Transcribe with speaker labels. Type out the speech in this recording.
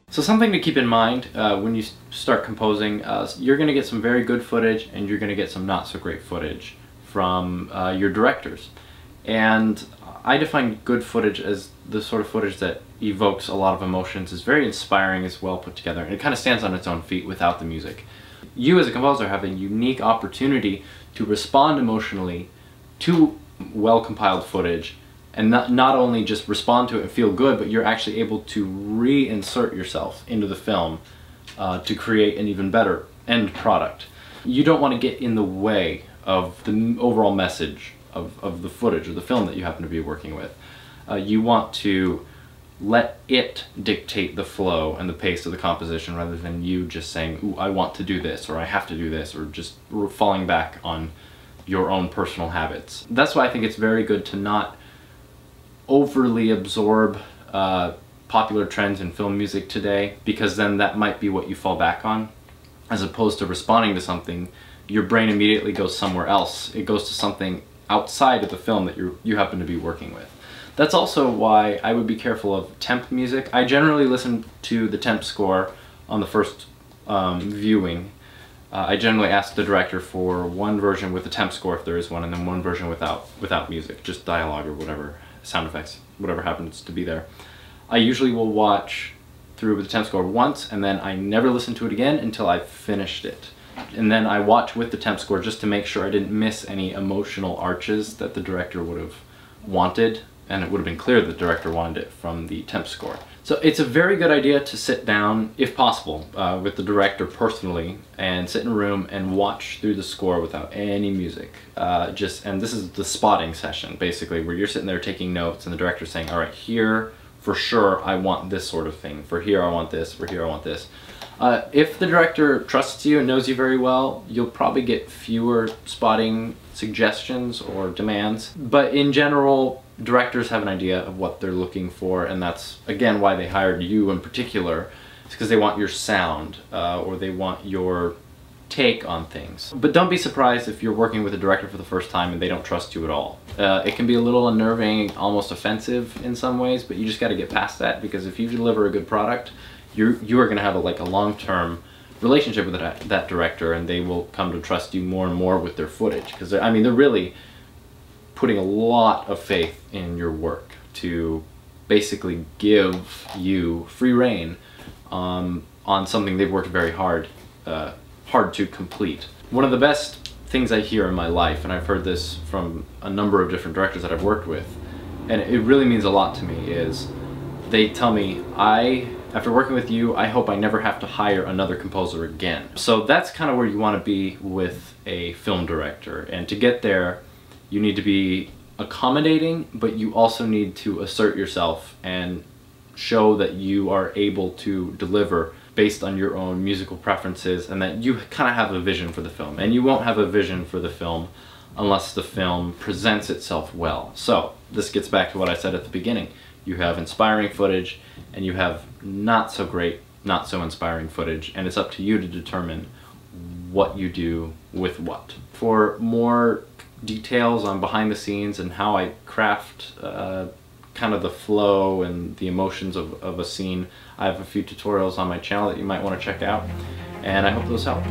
Speaker 1: So something to keep in mind when you start composing, you're going to get some very good footage and you're going to get some not so great footage from your directors. And I define good footage as the sort of footage that evokes a lot of emotions, is very inspiring, is well put together, and it kind of stands on its own feet without the music. You as a composer have a unique opportunity to respond emotionally to well-compiled footage, and not only just respond to it and feel good, but you're actually able to reinsert yourself into the film to create an even better end product. You don't want to get in the way of the overall message of the footage or the film that you happen to be working with. You want to let it dictate the flow and the pace of the composition rather than you just saying, ooh, I want to do this, or I have to do this, or just falling back on your own personal habits. That's why I think it's very good to not overly absorb popular trends in film music today, because then that might be what you fall back on. As opposed to responding to something, your brain immediately goes somewhere else. It goes to something outside of the film that you happen to be working with. That's also why I would be careful of temp music. I generally listen to the temp score on the first viewing. I generally ask the director for one version with the temp score if there is one, and then one version without music, just dialogue or whatever, sound effects, whatever happens to be there. I usually will watch through with the temp score once, and then I never listen to it again until I've finished it. And then I watch with the temp score just to make sure I didn't miss any emotional arches that the director would have wanted, and it would have been clear that the director wanted it from the temp score. So it's a very good idea to sit down, if possible, with the director personally, and sit in a room and watch through the score without any music. And this is the spotting session, basically, where you're sitting there taking notes and the director's saying, all right, here, for sure, I want this sort of thing. For here, I want this. For here, I want this. If the director trusts you and knows you very well, you'll probably get fewer spotting suggestions or demands. But in general, directors have an idea of what they're looking for, and that's, again, why they hired you in particular. It's because they want your sound, or they want your take on things. But don't be surprised if you're working with a director for the first time and they don't trust you at all. It can be a little unnerving, almost offensive in some ways, but you just got to get past that, because if you deliver a good product, you are going to have a long-term relationship with that director, and they will come to trust you more and more with their footage, because I mean, they're really putting a lot of faith in your work to basically give you free rein on something they've worked very hard to complete. One of the best things I hear in my life, and I've heard this from a number of different directors that I've worked with, and it really means a lot to me, is they tell me, after working with you, I hope I never have to hire another composer again. So that's kind of where you want to be with a film director, and to get there, you need to be accommodating, but you also need to assert yourself and show that you are able to deliver based on your own musical preferences, and that you kind of have a vision for the film. And you won't have a vision for the film unless the film presents itself well. So this gets back to what I said at the beginning. You have inspiring footage, and you have not so great, not so inspiring footage, and it's up to you to determine what you do with what. For more details on behind the scenes and how I craft kind of the flow and the emotions of a scene, I have a few tutorials on my channel that you might want to check out, and I hope those help.